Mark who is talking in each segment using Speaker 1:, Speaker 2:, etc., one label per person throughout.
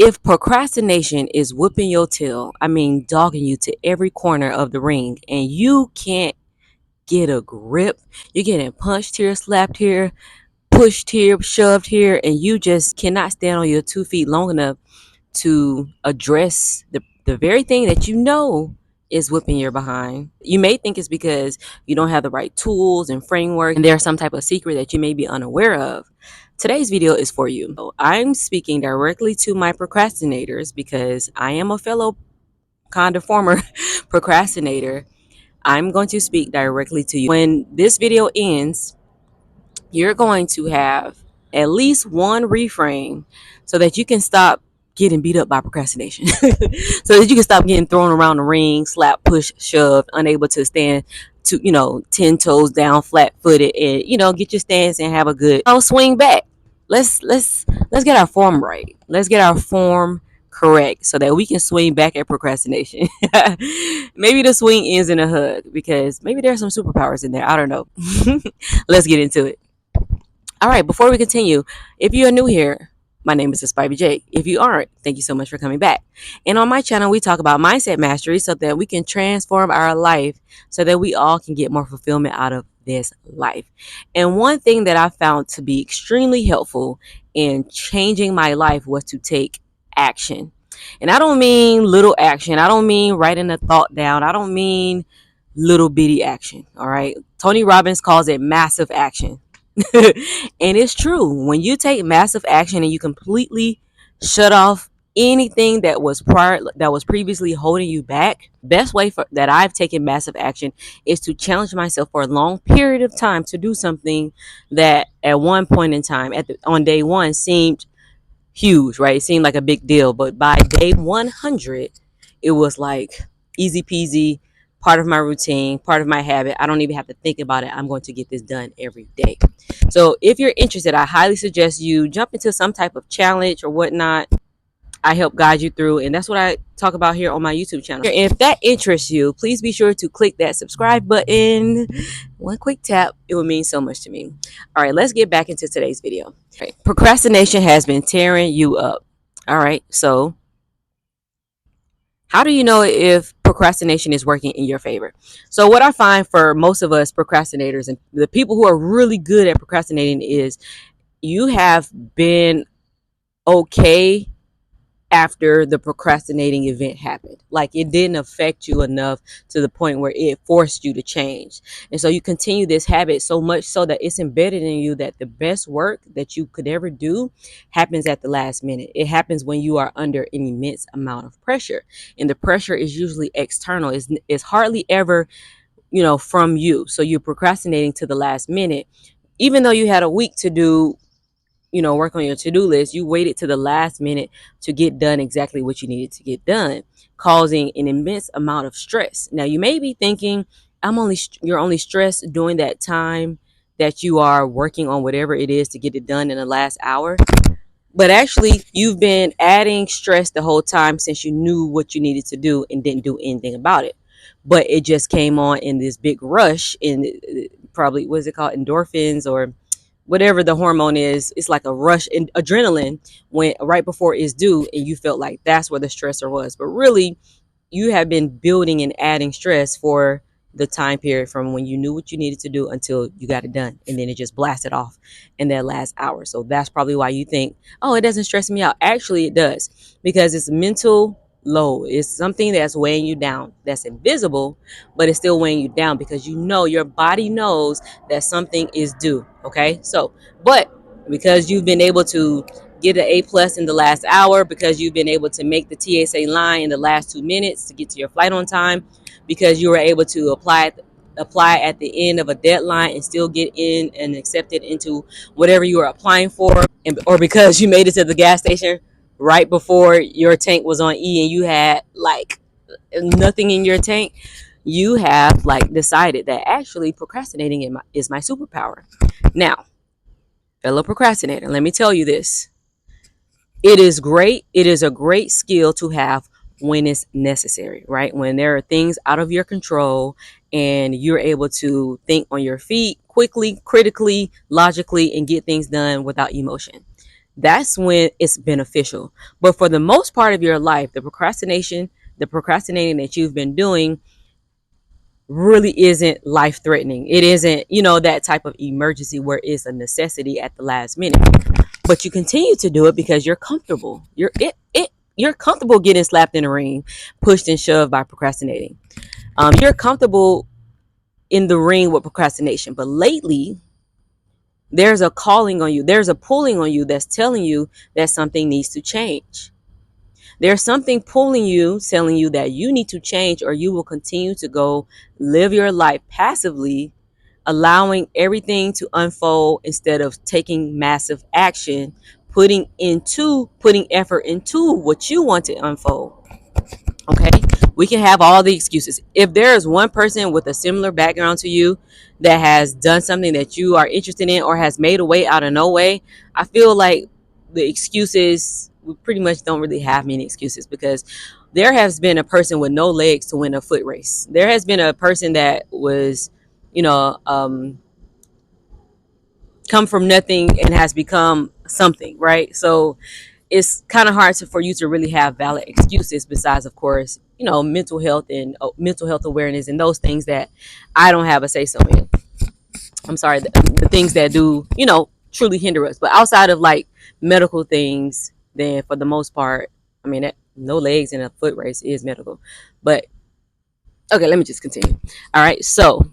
Speaker 1: If procrastination is whooping your tail, I mean, dogging you to every corner of the ring, and you can't get a grip, you're getting punched here, slapped here, pushed here, shoved here, and you just cannot stand on your 2 feet long enough to address the very thing that you know is whipping your behind. You may think it's because you don't have the right tools and framework, and there's some type of secret that you may be unaware of. Today's video is for you. I'm speaking directly to my procrastinators because I am a fellow kind of former procrastinator. I'm going to speak directly to you. When this video ends, you're going to have at least one reframe so that you can stop getting beat up by procrastination. So that you can stop getting thrown around the ring, slap, push, shoved, unable to stand to, 10 toes down, flat footed, and, get your stance and have a good swing back. Let's get our form right. Let's get our form correct so that we can swing back at procrastination. Maybe the swing ends in a hug because maybe there's some superpowers in there. I don't know. Let's get into it. All right, before we continue, if you are new here, my name is Spivey J. If you aren't, thank you so much for coming back. And on my channel, we talk about mindset mastery so that we can transform our life so that we all can get more fulfillment out of this life. And one thing that I found to be extremely helpful in changing my life was to take action. And I don't mean little action. I don't mean writing a thought down. I don't mean little bitty action. All right. Tony Robbins calls it massive action. And it's true. When you take massive action and you completely shut off anything that was previously holding you back, best way that I've taken massive action is to challenge myself for a long period of time to do something that at one point in time on day one seemed huge, right? It seemed like a big deal, but by day 100 it was like easy peasy, part of my routine, part of my habit. I don't even have to think about it. I'm going to get this done every day. So if you're interested, I highly suggest you jump into some type of challenge or whatnot. I help guide you through, and that's what I talk about here on my YouTube channel. If that interests you, please be sure to click that subscribe button. One quick tap, it would mean so much to me. All right, let's get back into today's video. Okay. Procrastination has been tearing you up. All right, so how do you know if procrastination is working in your favor? So what I find for most of us procrastinators and the people who are really good at procrastinating is you have been okay after the procrastinating event happened. Like it didn't affect you enough to the point where it forced you to change. And so you continue this habit so much so that it's embedded in you that the best work that you could ever do happens at the last minute. It happens when you are under an immense amount of pressure. And the pressure is usually external. It's hardly ever, from you. So you're procrastinating to the last minute. Even though you had a week to do work on your to-do list, you waited to the last minute to get done exactly what you needed to get done, causing an immense amount of stress. Now you may be thinking, you're only stressed during that time that you are working on whatever it is to get it done in the last hour. But actually, you've been adding stress the whole time since you knew what you needed to do and didn't do anything about it. But it just came on in this big rush in probably, what is it called? Endorphins or whatever the hormone is. It's like a rush in adrenaline when right before it's due, and you felt like that's where the stressor was. But really, you have been building and adding stress for the time period from when you knew what you needed to do until you got it done, and then it just blasted off in that last hour. So that's probably why you think, oh, it doesn't stress me out. Actually it does, because it's mental load. It's something that's weighing you down, that's invisible, but it's still weighing you down because your body knows that something is due. Okay, so but because you've been able to get an A+ in the last hour, because you've been able to make the TSA line in the last 2 minutes to get to your flight on time, because you were able to apply at the end of a deadline and still get in and accepted into whatever you were applying for, or because you made it to the gas station right before your tank was on E and you had like nothing in your tank, you have like decided that actually procrastinating is my superpower. Now, fellow procrastinator, let me tell you this. It is great. It is a great skill to have when it's necessary, right? When there are things out of your control and you're able to think on your feet quickly, critically, logically, and get things done without emotion. That's when it's beneficial. But for the most part of your life, the procrastinating that you've been doing really isn't life threatening. It isn't, that type of emergency where it's a necessity at the last minute. But you continue to do it because you're comfortable. You're comfortable getting slapped in the ring, pushed and shoved by procrastinating. You're comfortable in the ring with procrastination. But lately, there's a calling on you. There's a pulling on you that's telling you that something needs to change. There's something pulling you, telling you that you need to change, or you will continue to go live your life passively, allowing everything to unfold instead of taking massive action, putting effort into what you want to unfold. Okay, we can have all the excuses. If there is one person with a similar background to you that has done something that you are interested in or has made a way out of no way, I feel like the excuses, we pretty much don't really have many excuses, because there has been a person with no legs to win a foot race. There has been a person that was, you know, come from nothing and has become something, right? So it's kind of hard for you to really have valid excuses, besides, of course, mental health and mental health awareness and those things that I don't have a say so in. I'm sorry, the things that do, truly hinder us. But outside of like medical things, then for the most part, I mean, no legs in a foot race is medical. But okay, let me just continue. All right, so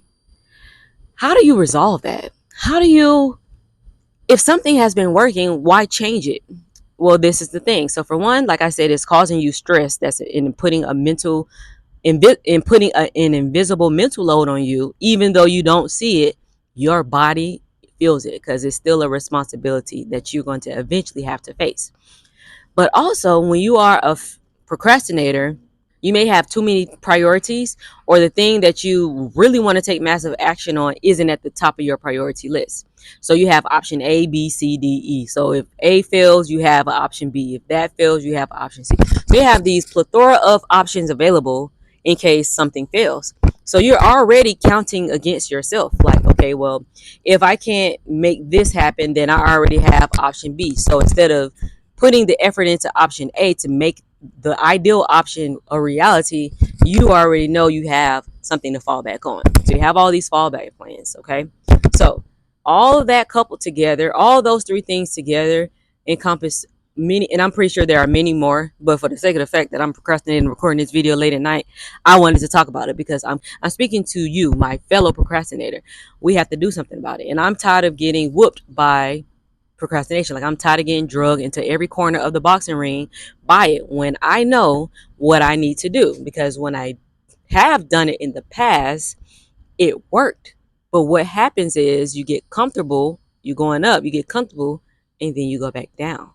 Speaker 1: how do you resolve that? How do you, if something has been working, why change it? Well, this is the thing. So for one, like I said, it's causing you stress. That's in putting an invisible mental load on you, even though you don't see it. Your body feels it because it's still a responsibility that you're going to eventually have to face. But also, when you are a procrastinator, you may have too many priorities, or the thing that you really want to take massive action on isn't at the top of your priority list. So you have option A, B, C, D, E. So if A fails, you have an option B. If that fails, you have an option C. So you have these plethora of options available in case something fails. So you're already counting against yourself. Like, okay, well, if I can't make this happen, then I already have option B. So instead of putting the effort into option A to make the ideal option a reality, you already know you have something to fall back on. So you have all these fallback plans, okay? So all of that coupled together, all those three things together encompass many, and I'm pretty sure there are many more, but for the sake of the fact that I'm procrastinating recording this video late at night, I wanted to talk about it because I'm speaking to you, my fellow procrastinator. We have to do something about it. And I'm tired of getting whooped by procrastination. Like, I'm tired of getting drugged into every corner of the boxing ring by it when I know what I need to do. Because when I have done it in the past, it worked. But what happens is you get comfortable, you going up, you get comfortable, and then you go back down.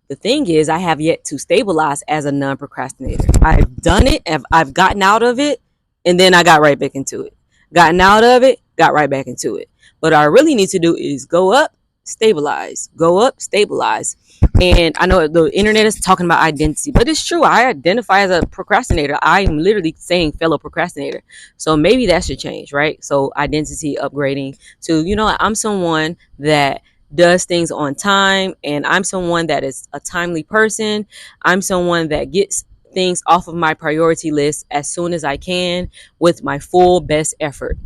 Speaker 1: The thing is, I have yet to stabilize as a non-procrastinator. I've done it, I've gotten out of it, and then I got right back into it. Gotten out of it, got right back into it. What I really need to do is go up, stabilize, go up, stabilize. And I know the internet is talking about identity, but it's true. I identify as a procrastinator. I'm literally saying fellow procrastinator. So maybe that should change, right? So identity upgrading to, I'm someone that does things on time, and I'm someone that is a timely person. I'm someone that gets things off of my priority list as soon as I can with my full best effort.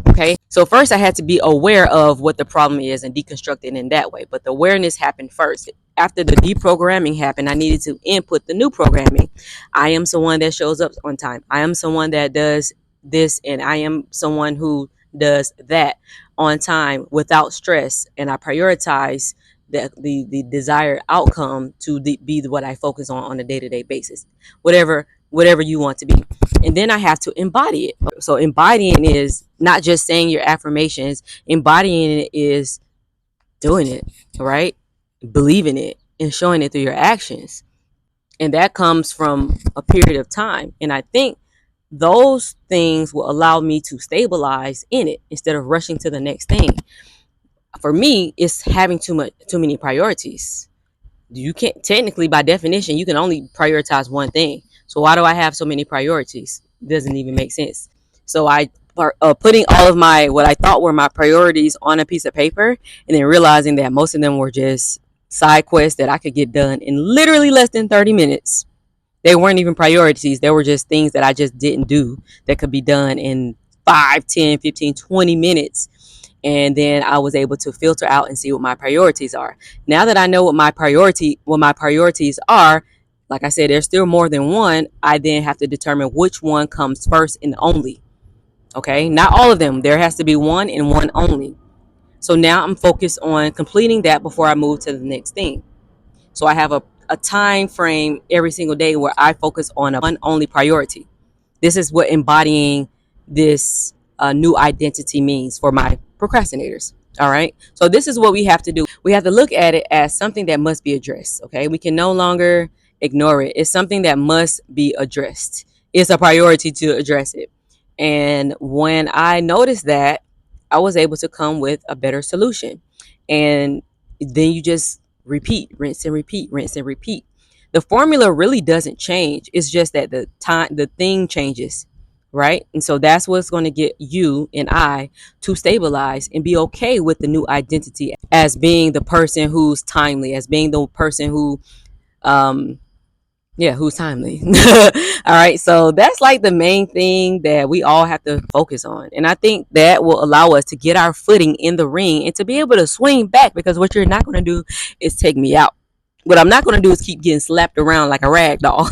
Speaker 1: Okay, so first I had to be aware of what the problem is and deconstruct it in that way. But the awareness happened first. After the deprogramming happened, I needed to input the new programming. I am someone that shows up on time. I am someone that does this, and I am someone who does that on time without stress. And I prioritize the desired outcome to be what I focus on a day-to-day basis. Whatever you want to be. And then I have to embody it. So embodying is not just saying your affirmations. Embodying it is doing it, right? Believing it and showing it through your actions. And that comes from a period of time. And I think those things will allow me to stabilize in it instead of rushing to the next thing. For me, it's having too many priorities. You can't, technically, by definition, you can only prioritize one thing. So why do I have so many priorities? It doesn't even make sense. So I putting all of what I thought were my priorities on a piece of paper, and then realizing that most of them were just side quests that I could get done in literally less than 30 minutes. They weren't even priorities. They were just things that I just didn't do that could be done in 5, 10, 15, 20 minutes. And then I was able to filter out and see what my priorities are. Now that I know what my priorities are, like I said, there's still more than one. I then have to determine which one comes first and only. Okay, not all of them. There has to be one and one only. So now I'm focused on completing that before I move to the next thing. So I have a time frame every single day where I focus on a one only priority. This is what embodying this new identity means for my procrastinators. All right. So this is what we have to do. We have to look at it as something that must be addressed. Okay. We can no longer ignore it. It's something that must be addressed. It's a priority to address it. And when I noticed that, I was able to come with a better solution. And then you just repeat, rinse and repeat, rinse and repeat. The formula really doesn't change. It's just that the thing changes, right? And so that's what's going to get you and I to stabilize and be okay with the new identity as being the person who's timely, as being the person who um who's timely. All right. So that's like the main thing that we all have to focus on. And I think that will allow us to get our footing in the ring and to be able to swing back, because what you're not going to do is take me out. What I'm not going to do is keep getting slapped around like a rag doll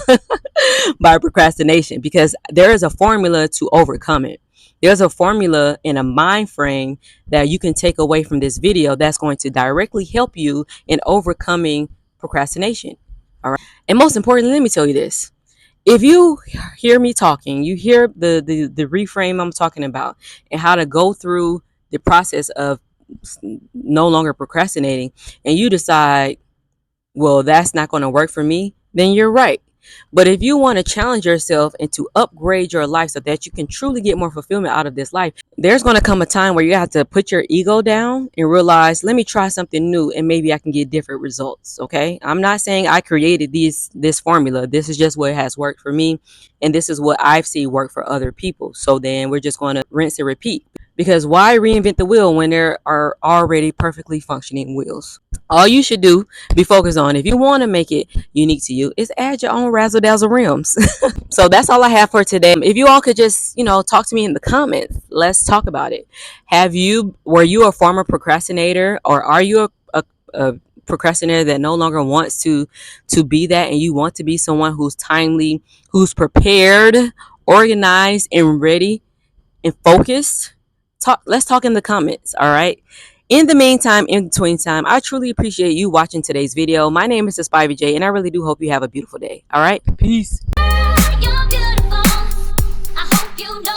Speaker 1: by procrastination, because there is a formula to overcome it. There's a formula and a mind frame that you can take away from this video that's going to directly help you in overcoming procrastination. All right. And most importantly, let me tell you this. If you hear me talking, you hear the reframe I'm talking about and how to go through the process of no longer procrastinating, and you decide, well, that's not going to work for me, then you're right. But if you want to challenge yourself and to upgrade your life so that you can truly get more fulfillment out of this life, there's going to come a time where you have to put your ego down and realize, let me try something new and maybe I can get different results. Okay. I'm not saying I created this formula. This is just what has worked for me. And this is what I've seen work for other people. So then we're just going to rinse and repeat, because why reinvent the wheel when there are already perfectly functioning wheels? All you should do, be focused on, if you want to make it unique to you, is add your own razzle dazzle rims. So that's all I have for today. If you all could just, talk to me in the comments, let's talk about it. Were you a former procrastinator, or are you a procrastinator that no longer wants to be that, and you want to be someone who's timely, who's prepared, organized, and ready and focused? Let's talk in the comments. All right. In the meantime, in between time, I truly appreciate you watching today's video. My name is Spivey J, and I really do hope you have a beautiful day. All right. Peace. You're beautiful. I hope you know